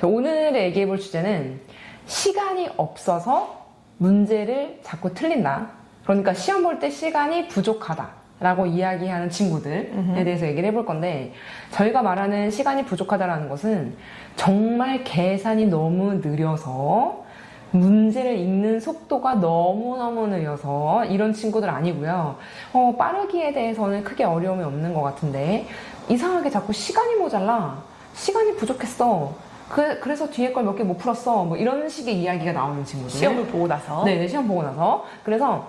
오늘 얘기해 볼 주제는 시간이 없어서 문제를 자꾸 틀린다. 그러니까 시험 볼 때 시간이 부족하다 라고 이야기하는 친구들에 대해서 얘기를 해볼 건데, 저희가 말하는 시간이 부족하다라는 것은 정말 계산이 너무 느려서 문제를 읽는 속도가 너무너무 느려서 이런 친구들 아니고요. 빠르기에 대해서는 크게 어려움이 없는 것 같은데 이상하게 자꾸 시간이 모자라, 시간이 부족했어, 그래서 뒤에 걸 몇 개 못 풀었어, 뭐 이런 식의 이야기가 나오는 친구들. 시험을 보고 나서. 네, 시험 보고 나서. 그래서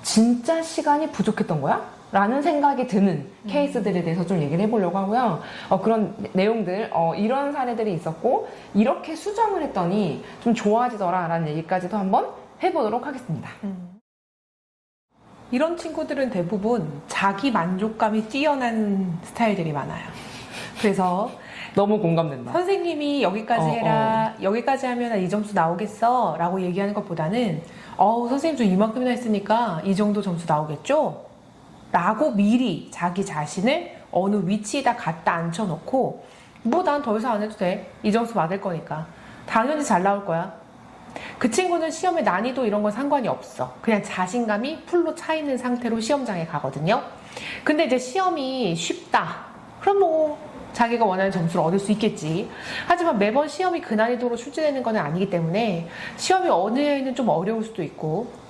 진짜 시간이 부족했던 거야? 라는 생각이 드는 케이스들에 대해서 좀 얘기를 해보려고 하고요. 그런 내용들, 이런 사례들이 있었고 이렇게 수정을 했더니 좀 좋아지더라 라는 얘기까지도 한번 해보도록 하겠습니다. 이런 친구들은 대부분 자기 만족감이 뛰어난 스타일들이 많아요. 그래서 너무 공감된다. 선생님이 여기까지 해라, 여기까지 하면 이 점수 나오겠어 라고 얘기하는 것보다는 선생님 저 이만큼이나 했으니까 이 정도 점수 나오겠죠? 라고 미리 자기 자신을 어느 위치에다 갖다 앉혀놓고, 뭐 난 더 이상 안 해도 돼, 이 점수 받을 거니까 당연히 잘 나올 거야. 그 친구는 시험의 난이도 이런 건 상관이 없어. 그냥 자신감이 풀로 차 있는 상태로 시험장에 가거든요. 근데 이제 시험이 쉽다, 그럼 뭐 자기가 원하는 점수를 얻을 수 있겠지. 하지만 매번 시험이 그 난이도로 출제되는 건 아니기 때문에 시험이 어느 해에는 좀 어려울 수도 있고,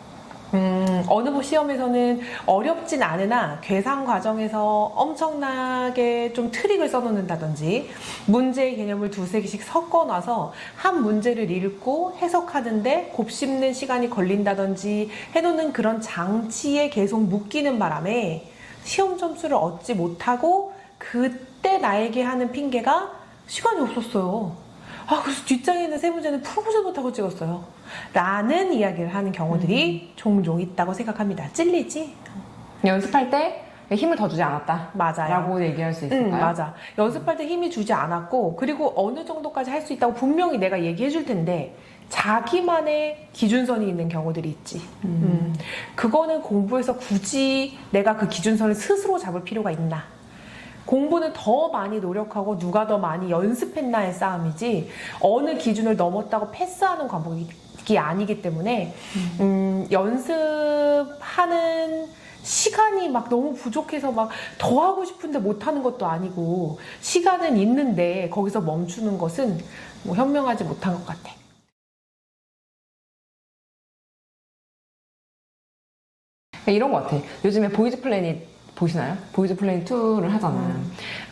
어느 시험에서는 어렵진 않으나 계산 과정에서 엄청나게 좀 트릭을 써놓는다든지 문제의 개념을 두세 개씩 섞어놔서 한 문제를 읽고 해석하는데 곱씹는 시간이 걸린다든지 해놓는 그런 장치에 계속 묶이는 바람에 시험 점수를 얻지 못하고, 그때 나에게 하는 핑계가 시간이 없었어요. 그래서 뒷장에 있는 세 문제는 풀어보지 못하고 찍었어요 라는 이야기를 하는 경우들이 종종 있다고 생각합니다. 찔리지? 연습할 때 힘을 더 주지 않았다. 맞아요. 라고 얘기할 수 있을까요? 맞아. 연습할 때 힘이 주지 않았고, 그리고 어느 정도까지 할 수 있다고 분명히 내가 얘기해 줄 텐데 자기만의 기준선이 있는 경우들이 있지. 그거는 공부에서 굳이 내가 그 기준선을 스스로 잡을 필요가 있나? 공부는 더 많이 노력하고 누가 더 많이 연습했나의 싸움이지, 어느 기준을 넘었다고 패스하는 과목이 아니기 때문에 연습하는 시간이 막 너무 부족해서 막 더 하고 싶은데 못하는 것도 아니고, 시간은 있는데 거기서 멈추는 것은 뭐 현명하지 못한 것 같아. 이런 것 같아. 요즘에 보이즈 플래닛 보시나요? 보이즈 플래닛 2를 하잖아요.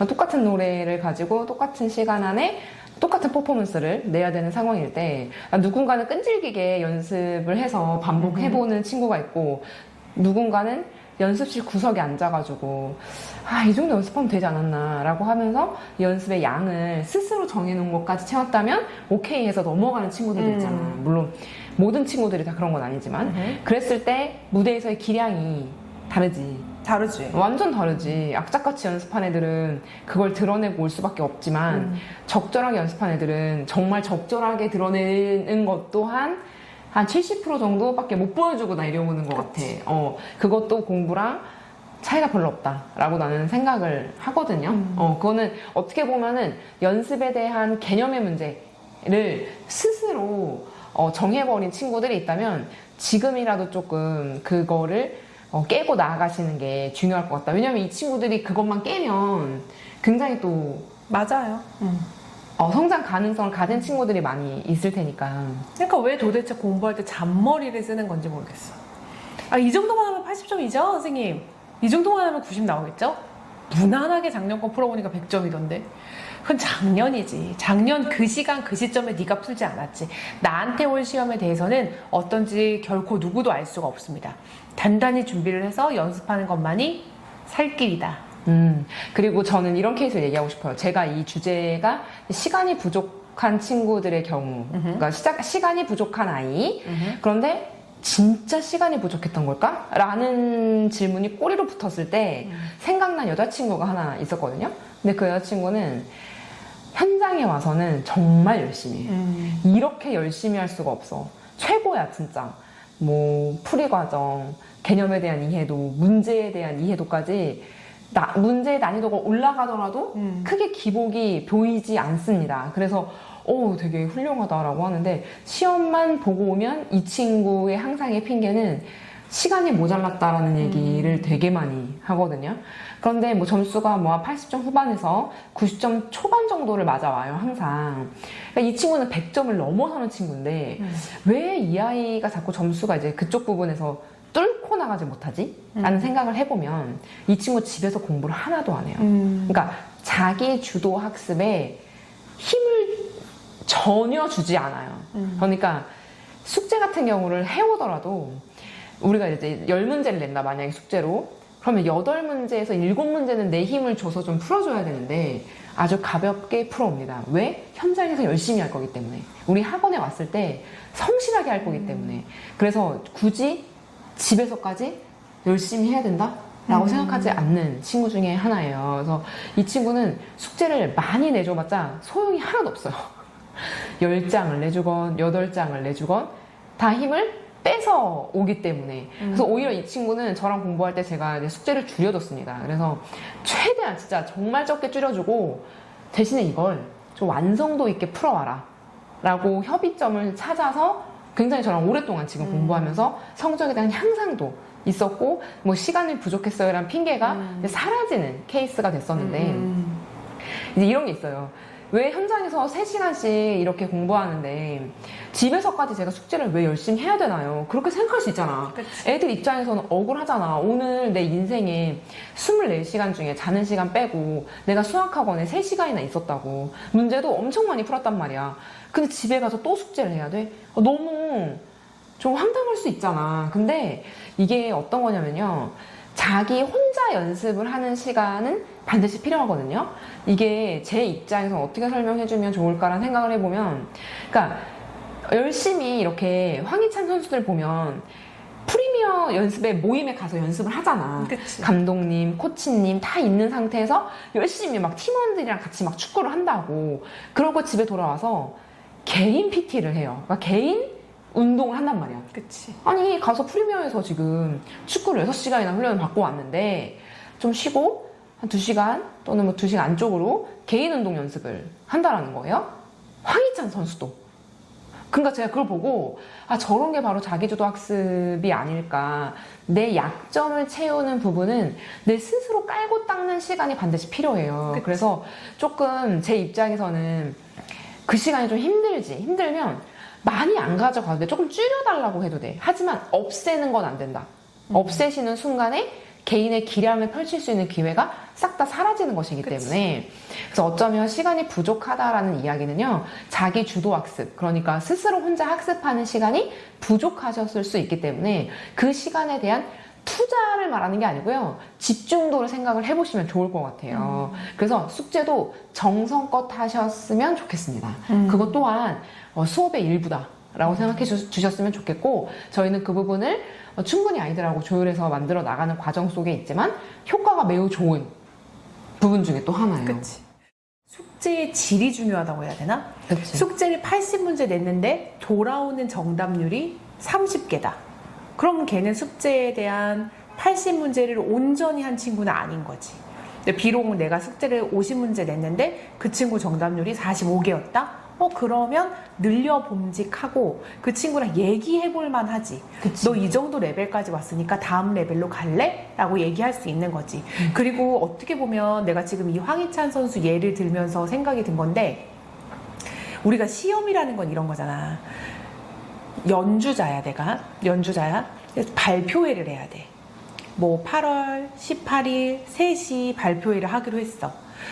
똑같은 노래를 가지고 똑같은 시간 안에 똑같은 퍼포먼스를 내야 되는 상황일 때 누군가는 끈질기게 연습을 해서 반복해보는 친구가 있고, 누군가는 연습실 구석에 앉아가지고 이 정도 연습하면 되지 않았나 라고 하면서 연습의 양을 스스로 정해놓은 것까지 채웠다면 오케이 해서 넘어가는 친구들도 있잖아요. 물론 모든 친구들이 다 그런 건 아니지만 그랬을 때 무대에서의 기량이 다르지. 완전 다르지. 악착같이 연습한 애들은 그걸 드러내고 올 수밖에 없지만 적절하게 연습한 애들은 정말 적절하게 드러내는 것 또한 한 70% 정도밖에 못 보여주고 내려오는 것 같아. 그것도 공부랑 차이가 별로 없다라고 나는 생각을 하거든요. 그거는 어떻게 보면은 연습에 대한 개념의 문제를 스스로 정해버린 친구들이 있다면 지금이라도 조금 그거를 깨고 나아가시는 게 중요할 것 같다. 왜냐면 이 친구들이 그것만 깨면 굉장히 또 맞아요. 성장 가능성을 가진 친구들이 많이 있을 테니까. 그러니까 왜 도대체 공부할 때 잔머리를 쓰는 건지 모르겠어. 이 정도만 하면 80점이죠, 선생님? 이 정도만 하면 90 나오겠죠? 무난하게 작년 거 풀어보니까 100점이던데. 그건 작년이지. 작년 그 시간 그 시점에 네가 풀지 않았지. 나한테 올 시험에 대해서는 어떤지 결코 누구도 알 수가 없습니다. 단단히 준비를 해서 연습하는 것만이 살 길이다. 그리고 저는 이런 케이스를 얘기하고 싶어요. 제가 이 주제가 시간이 부족한 친구들의 경우, 그러니까 시간이 부족한 아이, 그런데 진짜 시간이 부족했던 걸까? 라는 질문이 꼬리로 붙었을 때 생각난 여자친구가 하나 있었거든요. 근데 그 여자친구는 현장에 와서는 정말 열심히 해. 이렇게 열심히 할 수가 없어. 최고야 진짜. 뭐 풀이 과정, 개념에 대한 이해도, 문제에 대한 이해도까지 문제의 난이도가 올라가더라도 크게 기복이 보이지 않습니다. 그래서 되게 훌륭하다라고 하는데 시험만 보고 오면 이 친구의 항상의 핑계는 시간이 모자랐다라는 얘기를 되게 많이 하거든요. 그런데 뭐 점수가 뭐 80점 후반에서 90점 초반 정도를 맞아와요, 항상. 그러니까 이 친구는 100점을 넘어서는 친구인데 왜 이 아이가 자꾸 점수가 이제 그쪽 부분에서 뚫고 나가지 못하지? 라는 생각을 해보면 이 친구 집에서 공부를 하나도 안 해요. 그러니까 자기 주도 학습에 힘을 전혀 주지 않아요. 그러니까 숙제 같은 경우를 해오더라도 우리가 이제 10문제를 낸다, 만약에 숙제로. 그러면 8문제에서 7문제는 내 힘을 줘서 좀 풀어줘야 되는데 아주 가볍게 풀어옵니다. 왜? 현장에서 열심히 할 거기 때문에. 우리 학원에 왔을 때 성실하게 할 거기 때문에. 그래서 굳이 집에서까지 열심히 해야 된다? 라고 생각하지 않는 친구 중에 하나예요. 그래서 이 친구는 숙제를 많이 내줘봤자 소용이 하나도 없어요. 10장을 내주건 8장을 내주건 다 힘을 빼서 오기 때문에. 그래서 오히려 이 친구는 저랑 공부할 때 제가 이제 숙제를 줄여줬습니다. 그래서 최대한 진짜 정말 적게 줄여주고 대신에 이걸 좀 완성도 있게 풀어와라 라고 협의점을 찾아서 굉장히 저랑 오랫동안 지금 공부하면서 성적에 대한 향상도 있었고 뭐 시간이 부족했어요 라는 핑계가 이제 사라지는 케이스가 됐었는데 이제 이런 게 있어요. 왜 현장에서 3시간씩 이렇게 공부하는데 집에서까지 제가 숙제를 왜 열심히 해야 되나요? 그렇게 생각할 수 있잖아. 그치. 애들 입장에서는 억울하잖아. 오늘 내 인생에 24시간 중에 자는 시간 빼고 내가 수학학원에 3시간이나 있었다고. 문제도 엄청 많이 풀었단 말이야. 근데 집에 가서 또 숙제를 해야 돼? 너무 좀 황당할 수 있잖아. 근데 이게 어떤 거냐면요. 자기 혼자 연습을 하는 시간은 반드시 필요하거든요. 이게 제 입장에서 어떻게 설명해주면 좋을까라는 생각을 해보면, 그러니까 열심히 이렇게 황희찬 선수들 보면 프리미어 연습에 모임에 가서 연습을 하잖아. 그치. 감독님, 코치님 다 있는 상태에서 열심히 막 팀원들이랑 같이 막 축구를 한다고. 그러고 집에 돌아와서 개인 PT를 해요. 그러니까 개인 운동을 한단 말이야. 그치. 아니 가서 프리미어에서 지금 축구를 6시간이나 훈련을 받고 왔는데 좀 쉬고 한 2시간 또는 뭐 2시간 안쪽으로 개인 운동 연습을 한다라는 거예요. 황희찬 선수도. 그러니까 제가 그걸 보고 저런 게 바로 자기주도 학습이 아닐까. 내 약점을 채우는 부분은 내 스스로 깔고 닦는 시간이 반드시 필요해요. 그치. 그래서 조금 제 입장에서는 그 시간이 좀 힘들면 많이 안 가져가도 돼. 조금 줄여달라고 해도 돼. 하지만 없애는 건 안 된다. 없애시는 순간에 개인의 기량을 펼칠 수 있는 기회가 싹 다 사라지는 것이기 그치. 때문에. 그래서 어쩌면 시간이 부족하다라는 이야기는요. 자기 주도 학습, 그러니까 스스로 혼자 학습하는 시간이 부족하셨을 수 있기 때문에 그 시간에 대한 투자를 말하는 게 아니고요. 집중도를 생각을 해보시면 좋을 것 같아요. 그래서 숙제도 정성껏 하셨으면 좋겠습니다. 그것 또한 수업의 일부다라고 생각해 주셨으면 좋겠고, 저희는 그 부분을 충분히 아이들하고 조율해서 만들어 나가는 과정 속에 있지만 효과가 매우 좋은 부분 중에 또 하나예요. 그치. 숙제의 질이 중요하다고 해야 되나? 그치. 숙제를 80문제 냈는데 돌아오는 정답률이 30개다. 그럼 걔는 숙제에 대한 80문제를 온전히 한 친구는 아닌 거지. 근데 비록 내가 숙제를 50문제 냈는데 그 친구 정답률이 45개였다? 그러면 늘려 봄직하고 그 친구랑 얘기해 볼 만하지. 너 이 정도 레벨까지 왔으니까 다음 레벨로 갈래? 라고 얘기할 수 있는 거지. 그리고 어떻게 보면 내가 지금 이 황희찬 선수 예를 들면서 생각이 든 건데, 우리가 시험이라는 건 이런 거잖아. 연주자야. 그래서 발표회를 해야 돼. 뭐 8월 18일 3시 발표회를 하기로 했어.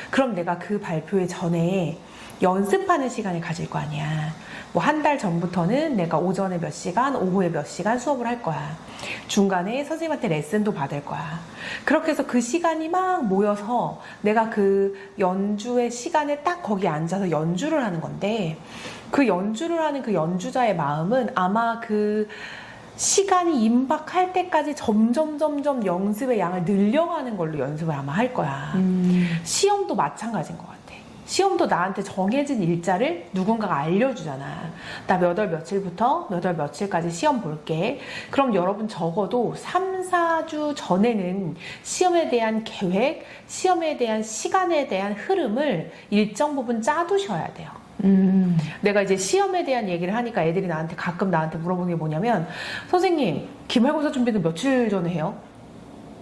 그럼 내가 그 발표회 전에 연습하는 시간을 가질 거 아니야. 뭐 한 달 전부터는 내가 오전에 몇 시간, 오후에 몇 시간 수업을 할 거야. 중간에 선생님한테 레슨도 받을 거야. 그렇게 해서 그 시간이 막 모여서 내가 그 연주의 시간에 딱 거기 앉아서 연주를 하는 건데, 그 연주를 하는 그 연주자의 마음은 아마 그 시간이 임박할 때까지 점점 연습의 양을 늘려가는 걸로 연습을 아마 할 거야. 시험도 마찬가지인 것 같아. 시험도 나한테 정해진 일자를 누군가가 알려주잖아. 나 몇 월 며칠부터 몇 월 며칠까지 시험 볼게. 그럼 여러분 적어도 3, 4주 전에는 시험에 대한 계획, 시험에 대한 시간에 대한 흐름을 일정 부분 짜두셔야 돼요. 내가 이제 시험에 대한 얘기를 하니까 애들이 가끔 나한테 물어보는 게 뭐냐면, 선생님, 기말고사 준비는 며칠 전에 해요?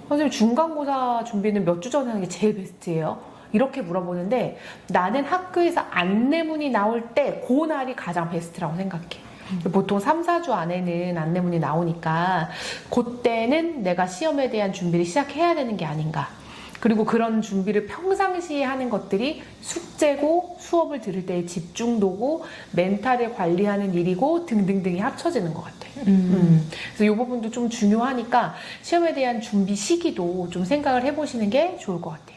선생님, 중간고사 준비는 몇 주 전에 하는 게 제일 베스트예요? 이렇게 물어보는데, 나는 학교에서 안내문이 나올 때 그날이 가장 베스트라고 생각해. 보통 3, 4주 안에는 안내문이 나오니까 그때는 내가 시험에 대한 준비를 시작해야 되는 게 아닌가. 그리고 그런 준비를 평상시에 하는 것들이 숙제고, 수업을 들을 때의 집중도고, 멘탈을 관리하는 일이고 등등등이 합쳐지는 것 같아요. 그래서 이 부분도 좀 중요하니까 시험에 대한 준비 시기도 좀 생각을 해보시는 게 좋을 것 같아요.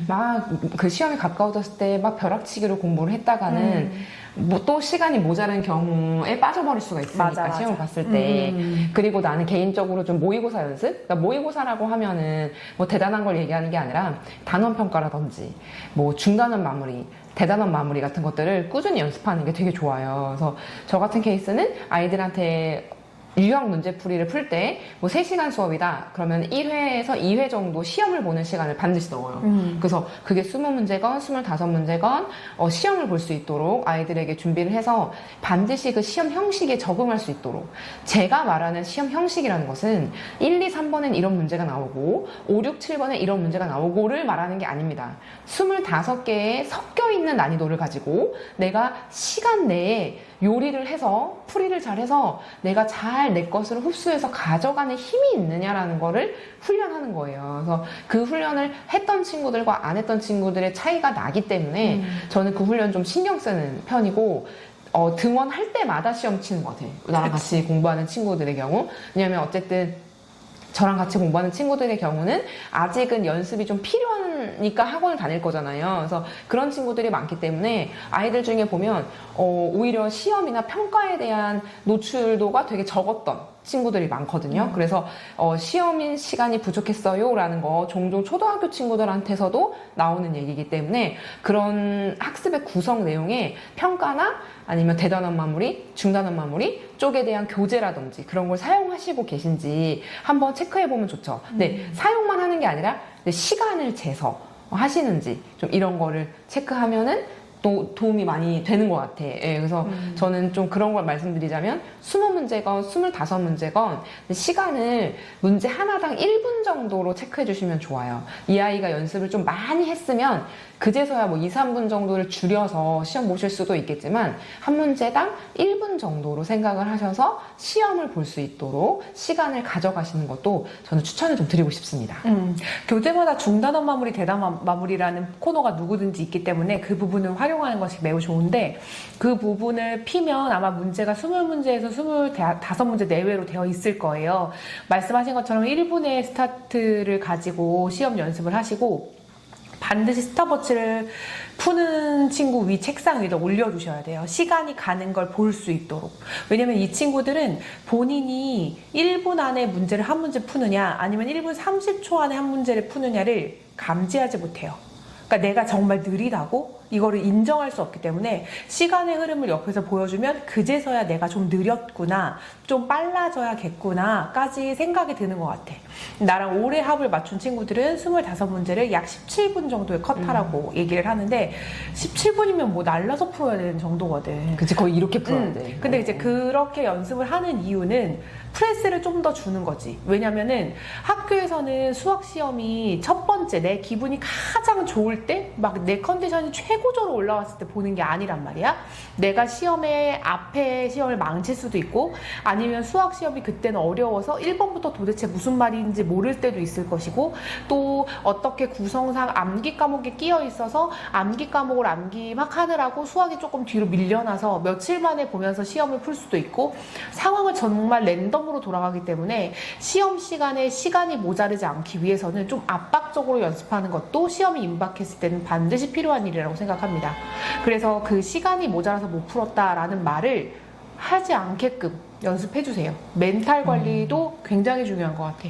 막 그 시험이 가까워졌을 때 막 벼락치기로 공부를 했다가는 뭐 또 시간이 모자란 경우에 빠져버릴 수가 있으니까 맞아. 시험을 봤을 때. 그리고 나는 개인적으로 좀 모의고사 연습? 그러니까 모의고사라고 하면은 뭐 대단한 걸 얘기하는 게 아니라 단원 평가라든지 뭐 중단원 마무리, 대단원 마무리 같은 것들을 꾸준히 연습하는 게 되게 좋아요. 그래서 저 같은 케이스는 아이들한테 유형 문제풀이를 풀 때 뭐 3시간 수업이다 그러면 1회에서 2회 정도 시험을 보는 시간을 반드시 넣어요. 그래서 그게 20문제건 25문제건 시험을 볼 수 있도록 아이들에게 준비를 해서 반드시 그 시험 형식에 적응할 수 있도록. 제가 말하는 시험 형식이라는 것은 1, 2, 3번엔 이런 문제가 나오고 5, 6, 7번에 이런 문제가 나오고를 말하는 게 아닙니다. 25개의 섞여있는 난이도를 가지고 내가 시간 내에 요리를 해서 풀이를 잘해서 내가 잘 내 것을 흡수해서 가져가는 힘이 있느냐라는 거를 훈련하는 거예요. 그래서 그 훈련을 했던 친구들과 안 했던 친구들의 차이가 나기 때문에 저는 그 훈련 좀 신경 쓰는 편이고 등원할 때마다 시험 치는 것 같아요. 나랑 같이 공부하는 친구들의 경우. 왜냐면 어쨌든 저랑 같이 공부하는 친구들의 경우는 아직은 연습이 좀 필요하니까 학원을 다닐 거잖아요. 그래서 그런 친구들이 많기 때문에 아이들 중에 보면 오히려 시험이나 평가에 대한 노출도가 되게 적었던 친구들이 많거든요. 그래서 시험인 시간이 부족했어요 라는 거 종종 초등학교 친구들한테서도 나오는 얘기이기 때문에 그런 학습의 구성 내용에 평가나 아니면 대단원 마무리, 중단원 마무리 쪽에 대한 교재라든지 그런 걸 사용하시고 계신지 한번 체크해보면 좋죠. 근데 사용만 하는 게 아니라 시간을 재서 하시는지 좀 이런 거를 체크하면은 또 도움이 많이 되는 것 같아. 예, 그래서 저는 좀 그런 걸 말씀드리자면 20문제건 25문제건 시간을 문제 하나당 1분 정도로 체크해 주시면 좋아요. 이 아이가 연습을 좀 많이 했으면 그제서야 뭐 2, 3분 정도를 줄여서 시험 보실 수도 있겠지만 한 문제당 1분 정도로 생각을 하셔서 시험을 볼 수 있도록 시간을 가져가시는 것도 저는 추천을 좀 드리고 싶습니다. 교재마다 중단원 마무리, 대단원 마무리라는 코너가 누구든지 있기 때문에 그 부분을 활용하는 것이 매우 좋은데 그 부분을 피면 아마 문제가 20문제에서 25문제 내외로 되어 있을 거예요. 말씀하신 것처럼 1분의 스타트를 가지고 시험 연습을 하시고 반드시 스탑워치를 푸는 친구 위 책상 위에다 올려주셔야 돼요. 시간이 가는 걸 볼 수 있도록. 왜냐면 이 친구들은 본인이 1분 안에 문제를 한 문제 푸느냐 아니면 1분 30초 안에 한 문제를 푸느냐를 감지하지 못해요. 그러니까 내가 정말 느리다고 이거를 인정할 수 없기 때문에 시간의 흐름을 옆에서 보여주면 그제서야 내가 좀 느렸구나, 좀 빨라져야겠구나 까지 생각이 드는 것 같아. 나랑 오래 합을 맞춘 친구들은 25문제를 약 17분 정도에 컷하라고 얘기를 하는데 17분이면 뭐 날라서 풀어야 되는 정도거든. 그치, 거의 이렇게 풀어야 돼. 근데 이제 그렇게 연습을 하는 이유는 프레스를 좀 더 주는 거지. 왜냐면은 학교에서는 수학 시험이 첫 번째 내 기분이 가장 좋을 때 막 내 컨디션이 최고조로 올라왔을 때 보는 게 아니란 말이야. 내가 시험에 앞에 시험을 망칠 수도 있고 아니면 수학 시험이 그때는 어려워서 1번부터 도대체 무슨 말인지 모를 때도 있을 것이고 또 어떻게 구성상 암기 과목이 끼어 있어서 암기 과목을 암기 막 하느라고 수학이 조금 뒤로 밀려나서 며칠 만에 보면서 시험을 풀 수도 있고 상황을 정말 랜덤으로 돌아가기 때문에 시험 시간에 시간이 모자르지 않기 위해서는 좀 압박적으로 연습하는 것도 시험이 임박했을 때는 반드시 필요한 일이라고 생각합니다. 그래서 그 시간이 모자라서 못 풀었다라는 말을 하지 않게끔 연습해주세요. 멘탈 관리도 굉장히 중요한 것 같아.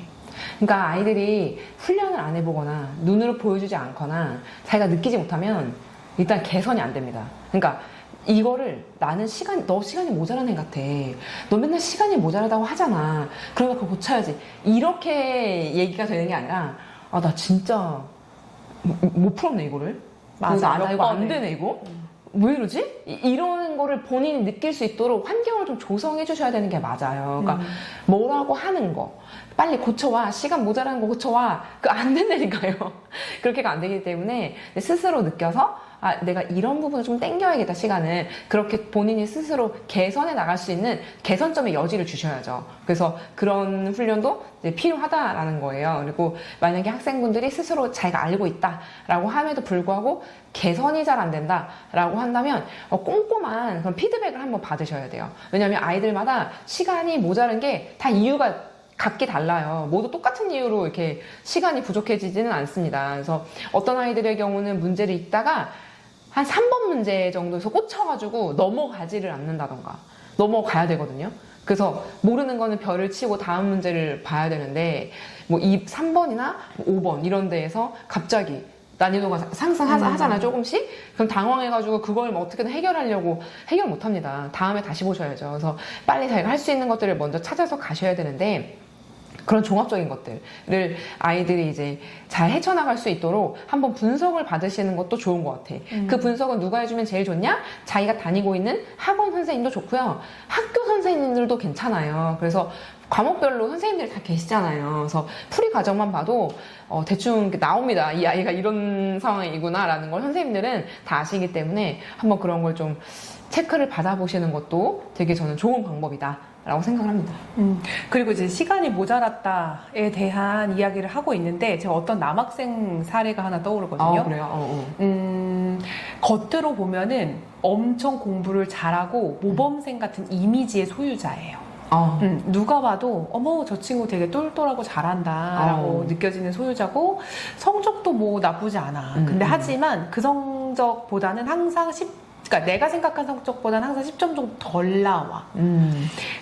그러니까 아이들이 훈련을 안 해보거나 눈으로 보여주지 않거나 자기가 느끼지 못하면 일단 개선이 안 됩니다. 그러니까 이거를 나는 너 시간이 모자란 애 같아. 너 맨날 시간이 모자라다고 하잖아. 그러면 그거 고쳐야지. 이렇게 얘기가 되는 게 아니라 아, 나 진짜 못 풀었네, 이거를. 맞아. 나 이거 안 되네, 이거. 왜 이러지? 이런 거를 본인이 느낄 수 있도록 환경을 좀 조성해 주셔야 되는 게 맞아요. 그러니까 뭐라고 하는 거. 빨리 고쳐와. 시간 모자라는 거 고쳐와. 그 안 된다니까요. 그렇게가 안 되기 때문에 스스로 느껴서 아, 내가 이런 부분을 좀 땡겨야겠다, 시간을. 그렇게 본인이 스스로 개선해 나갈 수 있는 개선점의 여지를 주셔야죠. 그래서 그런 훈련도 이제 필요하다라는 거예요. 그리고 만약에 학생분들이 스스로 자기가 알고 있다라고 함에도 불구하고 개선이 잘 안 된다라고 한다면 꼼꼼한 그런 피드백을 한번 받으셔야 돼요. 왜냐하면 아이들마다 시간이 모자른 게 다 이유가 각기 달라요. 모두 똑같은 이유로 이렇게 시간이 부족해지지는 않습니다. 그래서 어떤 아이들의 경우는 문제를 읽다가 한 3번 문제 정도에서 꽂혀가지고 넘어가지를 않는다던가 넘어가야 되거든요. 그래서 모르는 거는 별을 치고 다음 문제를 봐야 되는데 뭐 3번이나 5번 이런 데에서 갑자기 난이도가 상승하잖아요, 조금씩. 그럼 당황해가지고 그걸 뭐 어떻게든 해결하려고 해결 못합니다. 다음에 다시 보셔야죠. 그래서 빨리 자기가 할 수 있는 것들을 먼저 찾아서 가셔야 되는데 그런 종합적인 것들을 아이들이 이제 잘 헤쳐나갈 수 있도록 한번 분석을 받으시는 것도 좋은 것 같아. 그 분석은 누가 해주면 제일 좋냐? 자기가 다니고 있는 학원 선생님도 좋고요. 학교 선생님들도 괜찮아요. 그래서 과목별로 선생님들이 다 계시잖아요. 그래서 풀이 과정만 봐도 대충 나옵니다. 이 아이가 이런 상황이구나 라는 걸 선생님들은 다 아시기 때문에 한번 그런 걸 좀 체크를 받아보시는 것도 되게 저는 좋은 방법이다 라고 생각을 합니다. 그리고 이제 시간이 모자랐다에 대한 이야기를 하고 있는데 제가 어떤 남학생 사례가 하나 떠오르거든요. 아, 그래요? 겉으로 보면은 엄청 공부를 잘하고 모범생 같은 이미지의 소유자예요. 누가 봐도 어머 저 친구 되게 똘똘하고 잘한다 라고 느껴지는 소유자고 성적도 뭐 나쁘지 않아. 근데 하지만 그 성적보다는 항상 그러니까 내가 생각한 성적보다는 항상 10점 정도 덜 나와.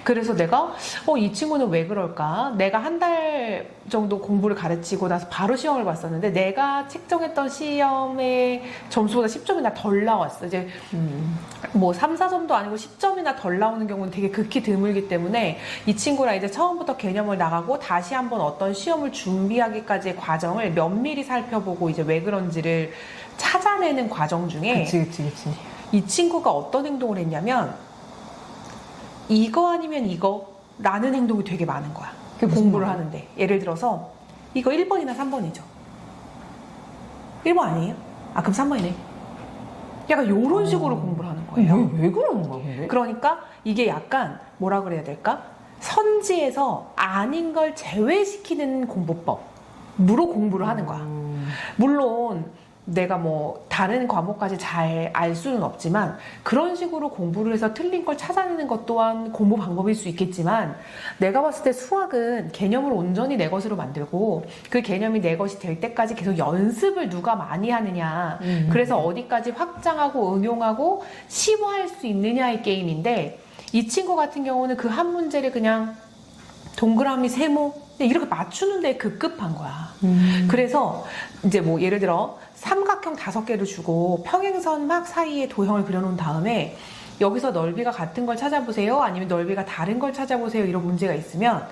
그래서 내가 이 친구는 왜 그럴까? 내가 한 달 정도 공부를 가르치고 나서 바로 시험을 봤었는데 내가 책정했던 시험의 점수보다 10점이나 덜 나왔어. 이제 뭐 3, 4점도 아니고 10점이나 덜 나오는 경우는 되게 극히 드물기 때문에 이 친구랑 이제 처음부터 개념을 나가고 다시 한번 어떤 시험을 준비하기까지의 과정을 면밀히 살펴보고 이제 왜 그런지를 찾아내는 과정 중에 그치. 이 친구가 어떤 행동을 했냐면 이거 아니면 이거 라는 행동이 되게 많은 거야. 공부를 하는데 예를 들어서 이거 1번이나 3번이죠. 1번 아니에요? 아 그럼 3번이네. 약간 이런 식으로 공부를 하는 거예요. 왜 그러는 거야 근데? 그러니까 이게 약간 뭐라 그래야 될까? 선지에서 아닌 걸 제외시키는 공부법으로 공부를 하는 거야. 물론 내가 뭐 다른 과목까지 잘 알 수는 없지만 그런 식으로 공부를 해서 틀린 걸 찾아내는 것 또한 공부 방법일 수 있겠지만 내가 봤을 때 수학은 개념을 온전히 내 것으로 만들고 그 개념이 내 것이 될 때까지 계속 연습을 누가 많이 하느냐 그래서 어디까지 확장하고 응용하고 심화할 수 있느냐의 게임인데 이 친구 같은 경우는 그 한 문제를 그냥 동그라미 세모 이렇게 맞추는 데 급급한 거야. 그래서 이제 뭐 예를 들어 삼각형 5개를 주고 평행선 막 사이에 도형을 그려놓은 다음에 여기서 넓이가 같은 걸 찾아보세요. 아니면 넓이가 다른 걸 찾아보세요. 이런 문제가 있으면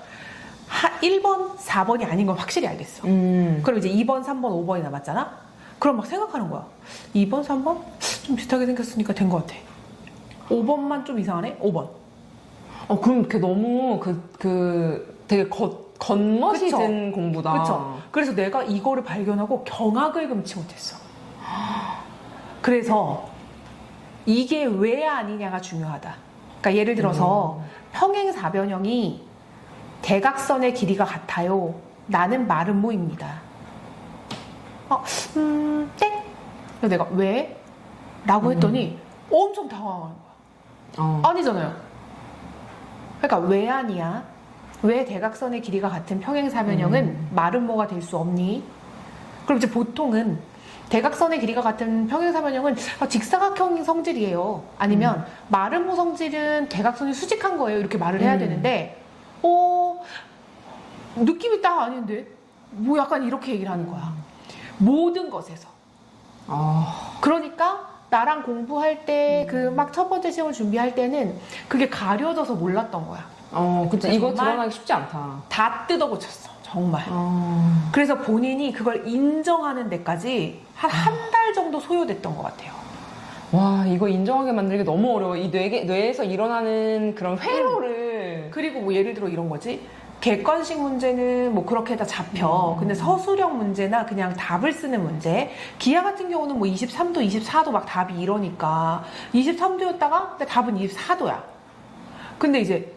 1번, 4번이 아닌 건 확실히 알겠어. 그럼 이제 2번, 3번, 5번이 남았잖아? 그럼 막 생각하는 거야. 2번, 3번? 좀 비슷하게 생겼으니까 된 것 같아. 5번만 좀 이상하네? 5번. 그럼 그게 너무 되게 겉멋이든 공부다. 그쵸? 그래서 내가 이거를 발견하고 경악을 금치 못했어. 그래서 이게 왜 아니냐가 중요하다. 그러니까 예를 들어서 평행사변형이 대각선의 길이가 같아요. 나는 마름모입니다. 땡. 그래서 내가 왜? 라고 했더니 엄청 당황하는 거야. 아니잖아요. 그러니까 왜 아니야? 왜 대각선의 길이가 같은 평행사변형은 마름모가 될 수 없니? 그럼 이제 보통은 대각선의 길이가 같은 평행사변형은 직사각형 성질이에요. 아니면 마름모 성질은 대각선이 수직한 거예요. 이렇게 말을 해야 되는데, 느낌이 딱 아닌데? 뭐 약간 이렇게 얘기를 하는 거야. 모든 것에서. 그러니까 나랑 공부할 때 그 막 첫 번째 시험을 준비할 때는 그게 가려져서 몰랐던 거야. 그치. 이거 드러나기 쉽지 않다. 다 뜯어고쳤어. 정말. 그래서 본인이 그걸 인정하는 데까지 한 달 정도 소요됐던 것 같아요. 와, 이거 인정하게 만들기 너무 어려워. 이 뇌에서 일어나는 그런 회로를. 그리고 뭐 예를 들어 이런 거지. 객관식 문제는 뭐 그렇게 다 잡혀. 근데 서술형 문제나 그냥 답을 쓰는 문제. 기하 같은 경우는 뭐 23도, 24도 막 답이 이러니까 23도였다가 답은 24도야. 근데 이제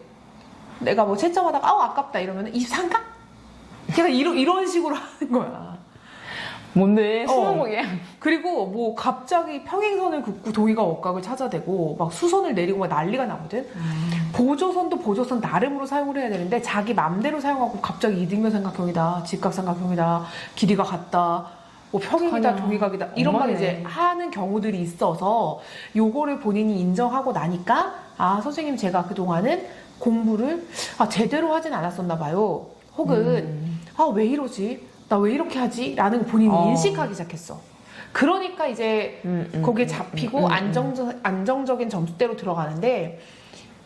내가 뭐 채점하다가 아깝다 이러면 23가? 그냥 이런 식으로 하는 거야. 뭔데? 수능이야. 그리고 뭐 갑자기 평행선을 긋고 동의가 억각을 찾아대고 막 수선을 내리고 막 난리가 나거든. 보조선도 보조선 나름으로 사용을 해야 되는데 자기 맘대로 사용하고 갑자기 이등변 삼각형이다, 직각삼각형이다, 길이가 같다, 뭐 평행이다, 어떡하냐. 동의각이다 이런 말 이제 하는 경우들이 있어서 요거를 본인이 인정하고 나니까 선생님 제가 그동안은 공부를 제대로 하진 않았었나 봐요. 혹은 왜 이러지? 나 왜 이렇게 하지? 라는 본인이 인식하기 시작했어. 그러니까 이제 거기에 잡히고 안정적인 점수대로 들어가는데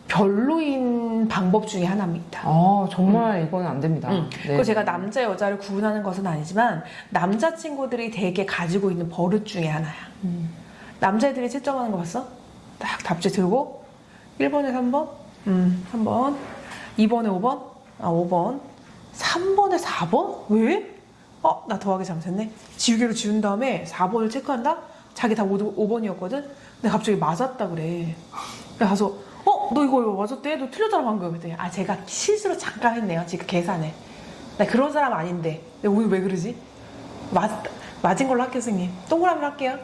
별로인 방법 중에 하나입니다. 정말 이거는 안 됩니다. 네. 그리고 제가 남자 여자를 구분하는 것은 아니지만 남자친구들이 되게 가지고 있는 버릇 중에 하나야. 남자애들이 채점하는 거 봤어? 딱 답지 들고 1번에 3번? 3번 2번에 5번? 5번 3번에 4번? 왜? 나 더하기 잘못했네. 지우개로 지운 다음에 4번을 체크한다? 자기 다 5번이었거든? 근데 갑자기 맞았다 그래. 그래서 가서 너 이거 맞았대? 너 틀렸잖아 방금. 그랬더니 제가 실수로 잠깐 했네요. 지금 계산해. 나 그런 사람 아닌데. 내가 오늘 왜 그러지? 맞은 걸로 할게요, 선생님. 동그라미로 할게요.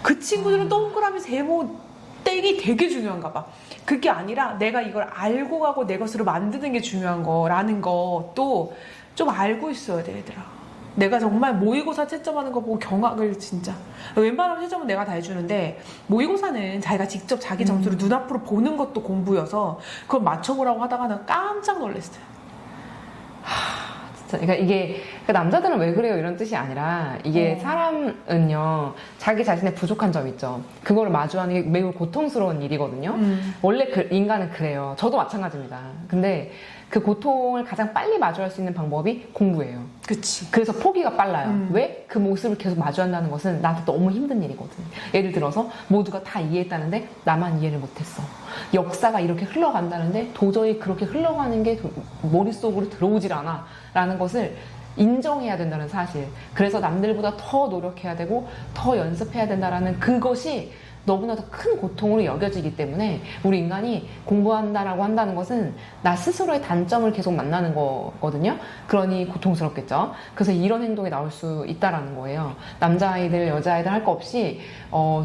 그 친구들은 동그라미 세모 떼기 되게 중요한가 봐. 그게 아니라 내가 이걸 알고 가고 내 것으로 만드는 게 중요한 거라는 것도 좀 알고 있어야 돼, 얘들아. 내가 정말 모의고사 채점하는 거 보고 경악을 진짜. 웬만하면 채점은 내가 다 해주는데 모의고사는 자기가 직접 자기 점수를 눈앞으로 보는 것도 공부여서 그걸 맞춰보라고 하다가는 깜짝 놀랐어요. 진짜. 그러니까 이게 남자들은 왜 그래요 이런 뜻이 아니라 이게 사람은요 자기 자신의 부족한 점 있죠. 그거를 마주하는 게 매우 고통스러운 일이거든요. 원래 인간은 그래요. 저도 마찬가지입니다. 근데 그 고통을 가장 빨리 마주할 수 있는 방법이 공부예요. 그치. 그래서 포기가 빨라요. 왜? 그 모습을 계속 마주한다는 것은 나한테 너무 힘든 일이거든. 예를 들어서 모두가 다 이해했다는데 나만 이해를 못했어. 역사가 이렇게 흘러간다는데 도저히 그렇게 흘러가는 게 머릿속으로 들어오질 않아 라는 것을 인정해야 된다는 사실. 그래서 남들보다 더 노력해야 되고 더 연습해야 된다라는 그것이 너무나 더 큰 고통으로 여겨지기 때문에 우리 인간이 공부한다라고 한다는 것은 나 스스로의 단점을 계속 만나는 거거든요. 그러니 고통스럽겠죠. 그래서 이런 행동이 나올 수 있다라는 거예요. 남자아이들, 여자아이들 할 거 없이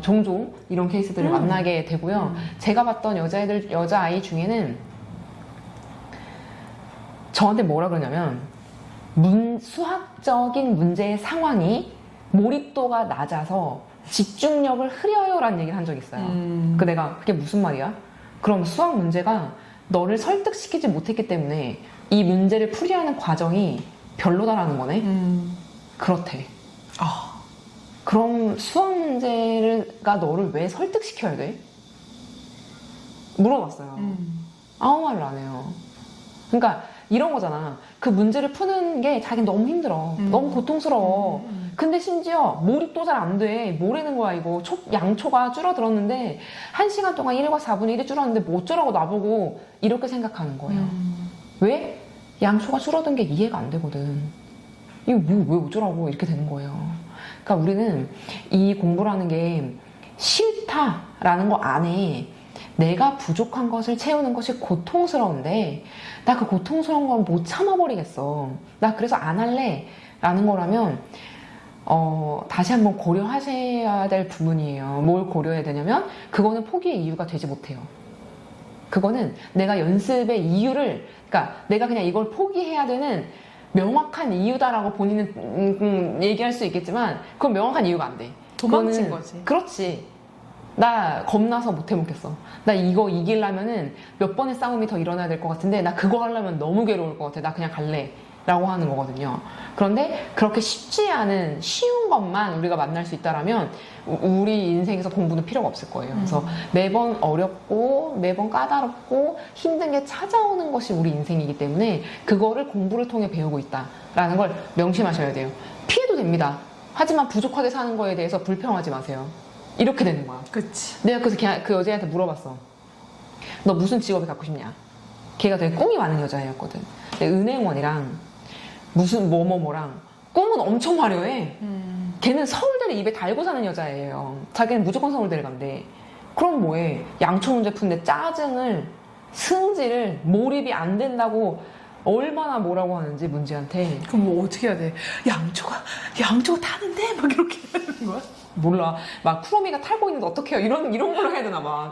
종종 이런 케이스들을 만나게 되고요. 제가 봤던 여자아이 중에는 저한테 뭐라 그러냐면 수학적인 문제의 상황이 몰입도가 낮아서 집중력을 흐려요라는 얘기를 한 적이 있어요. 그 내가 그게 무슨 말이야? 그럼 수학 문제가 너를 설득시키지 못했기 때문에 이 문제를 풀이하는 과정이 별로다라는 거네? 그렇대. 그럼 수학 문제가 너를 왜 설득시켜야 돼? 물어봤어요. 아무 말을 안 해요. 그러니까 이런 거잖아. 그 문제를 푸는 게 자기는 너무 힘들어. 너무 고통스러워. 근데 심지어 몰입도 잘 안 돼. 뭐라는 거야 이거. 양초가 줄어들었는데 1시간 동안 1과 4분의 1이 줄었는데 뭐 어쩌라고 나보고 이렇게 생각하는 거예요. 왜? 양초가 줄어든 게 이해가 안 되거든. 이거 왜 어쩌라고 이렇게 되는 거예요. 그러니까 우리는 이 공부라는 게 싫다라는 거 안에 내가 부족한 것을 채우는 것이 고통스러운데 나 그 고통스러운 걸 못 참아버리겠어. 나 그래서 안 할래 라는 거라면 다시 한번 고려하셔야 될 부분이에요. 뭘 고려해야 되냐면 그거는 포기의 이유가 되지 못해요. 그거는 내가 연습의 이유를, 그러니까 내가 그냥 이걸 포기해야 되는 명확한 이유다라고 본인은 얘기할 수 있겠지만 그건 명확한 이유가 안 돼. 도망친 그거는- 거지. 그렇지. 나 겁나서 못 해먹겠어. 나 이거 이기려면은 몇 번의 싸움이 더 일어나야 될 것 같은데 나 그거 하려면 너무 괴로울 것 같아. 나 그냥 갈래. 라고 하는 거거든요. 그런데 그렇게 쉽지 않은 쉬운 것만 우리가 만날 수 있다라면 우리 인생에서 공부는 필요가 없을 거예요. 그래서 매번 어렵고 매번 까다롭고 힘든 게 찾아오는 것이 우리 인생이기 때문에 그거를 공부를 통해 배우고 있다라는 걸 명심하셔야 돼요. 피해도 됩니다. 하지만 부족하게 사는 거에 대해서 불평하지 마세요. 이렇게 되는 거야. 그치. 내가 그래서 그 여자애한테 물어봤어. 너 무슨 직업을 갖고 싶냐? 걔가 되게 꿈이 많은 여자애였거든. 근데 은행원이랑 무슨 뭐뭐뭐랑 꿈은 엄청 화려해. 걔는 서울대를 입에 달고 사는 여자애예요. 자기는 무조건 서울대를 간대. 그럼 뭐해? 양초 문제 푼데 짜증을 승질을 몰입이 안 된다고 얼마나 뭐라고 하는지 문제한테 그럼 뭐 어떻게 해야 돼? 양초가 타는데? 막 이렇게 해야 되는 거야? 몰라. 막 쿠로미가 탈고 있는데 어떡해요? 이런 걸로 해야 되나 봐.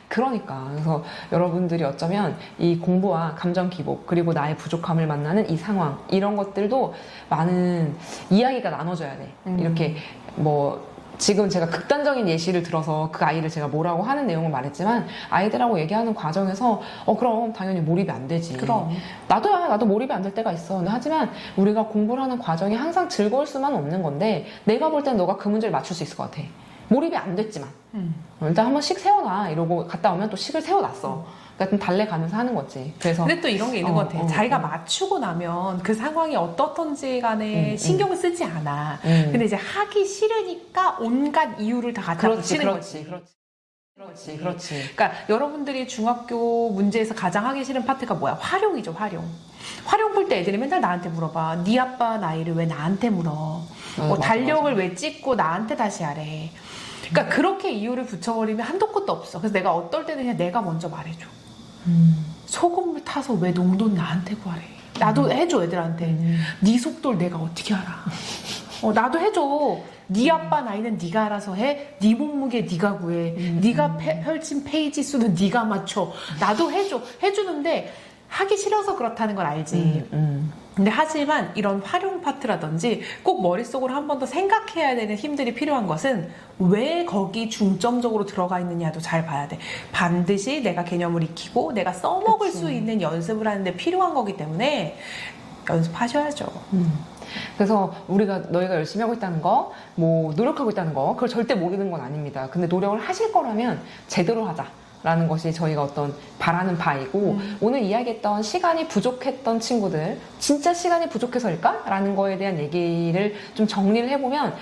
그러니까. 그래서 여러분들이 어쩌면 이 공부와 감정 기복, 그리고 나의 부족함을 만나는 이 상황, 이런 것들도 많은 이야기가 나눠져야 돼. 이렇게 뭐, 지금 제가 극단적인 예시를 들어서 그 아이를 제가 뭐라고 하는 내용을 말했지만 아이들하고 얘기하는 과정에서 그럼 당연히 몰입이 안 되지. 그럼. 나도 몰입이 안 될 때가 있어. 근데 하지만 우리가 공부를 하는 과정이 항상 즐거울 수만은 없는 건데 내가 볼 땐 너가 그 문제를 맞출 수 있을 것 같아. 몰입이 안 됐지만 일단 한번 식 세워놔 이러고 갔다 오면 또 식을 세워놨어. 그러니까 좀 달래가면서 하는 거지. 그래서 근데 또 이런 게 있는 것 같아. 자기가 맞추고 나면 그 상황이 어떻던지 간에 신경을 쓰지 않아. 근데 이제 하기 싫으니까 온갖 이유를 다 갖다 붙이는 거지. 그렇지. 그러니까 여러분들이 중학교 문제에서 가장 하기 싫은 파트가 뭐야? 활용이죠, 활용. 활용 풀 때 애들이 맨날 나한테 물어봐. 네 아빠 나이를 왜 나한테 물어? 맞아, 달력을 왜 찍고 나한테 다시 하래? 그러니까 그렇게 이유를 붙여버리면 한도 끝도 없어. 그래서 내가 어떨 때는 그냥 내가 먼저 말해줘. 소금물 타서 왜 농도는 나한테 구하래? 나도 해줘, 애들한테. 네 속도를 내가 어떻게 알아? 나도 해줘. 네 아빠 나이는 네가 알아서 해. 네 몸무게 네가 구해. 네가 펼친 페이지 수는 네가 맞춰. 나도 해줘. 해주는데 하기 싫어서 그렇다는 걸 알지. 근데 하지만 이런 활용 파트라든지 꼭 머릿속으로 한 번 더 생각해야 되는 힘들이 필요한 것은 왜 거기 중점적으로 들어가 있느냐도 잘 봐야 돼. 반드시 내가 개념을 익히고 내가 써먹을 수 있는 연습을 하는데 필요한 거기 때문에 연습하셔야죠. 그래서 너희가 열심히 하고 있다는 거, 뭐 노력하고 있다는 거, 그걸 절대 모르는 건 아닙니다. 근데 노력을 하실 거라면 제대로 하자. 라는 것이 저희가 어떤 바라는 바이고 오늘 이야기했던 시간이 부족했던 친구들 진짜 시간이 부족해서일까? 라는 거에 대한 얘기를 좀 정리를 해보면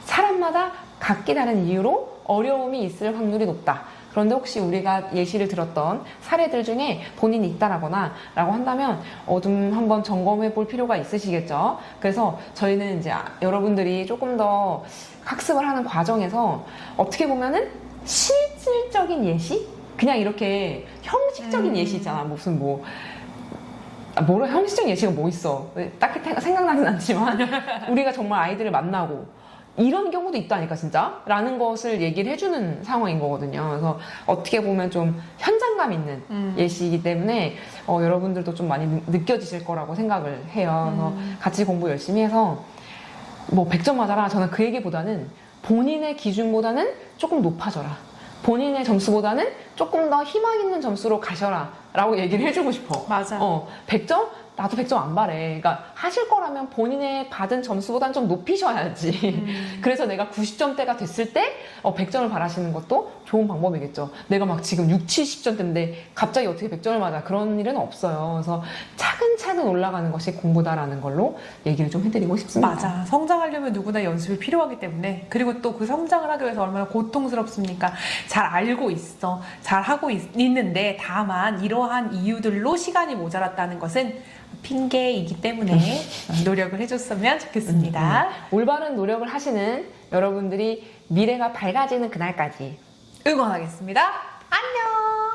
사람마다 각기 다른 이유로 어려움이 있을 확률이 높다. 그런데 혹시 우리가 예시를 들었던 사례들 중에 본인이 있다라거나 라고 한다면 좀 한번 점검해 볼 필요가 있으시겠죠. 그래서 저희는 이제 여러분들이 조금 더 학습을 하는 과정에서 어떻게 보면은 실질적인 예시? 그냥 이렇게 형식적인 예시 있잖아. 무슨 형식적인 예시가 뭐 있어. 딱히 생각나진 않지만 우리가 정말 아이들을 만나고 이런 경우도 있다니까 진짜 라는 것을 얘기를 해주는 상황인 거거든요. 그래서 어떻게 보면 좀 현장감 있는 예시이기 때문에 여러분들도 좀 많이 느껴지실 거라고 생각을 해요. 그래서 같이 공부 열심히 해서 100점 맞아라. 저는 그 얘기보다는 본인의 기준보다는 조금 높아져라. 본인의 점수보다는 조금 더 희망 있는 점수로 가셔라 라고 얘기를 해주고 싶어. 맞아. 100점? 나도 100점 안 바래. 그러니까 하실 거라면 본인의 받은 점수보다는 좀 높이셔야지. 그래서 내가 90점대가 됐을 때 100점을 바라시는 것도 좋은 방법이겠죠. 내가 막 지금 60, 70점대인데 갑자기 어떻게 100점을 맞아. 그런 일은 없어요. 그래서 차근차근 올라가는 것이 공부다라는 걸로 얘기를 좀 해드리고 싶습니다. 맞아. 성장하려면 누구나 연습이 필요하기 때문에 그리고 또 그 성장을 하기 위해서 얼마나 고통스럽습니까? 잘 알고 있어. 잘 하고 있는데 다만 이러한 이유들로 시간이 모자랐다는 것은 핑계이기 때문에 노력을 해줬으면 좋겠습니다. 올바른 노력을 하시는 여러분들이 미래가 밝아지는 그날까지 응원하겠습니다. 안녕!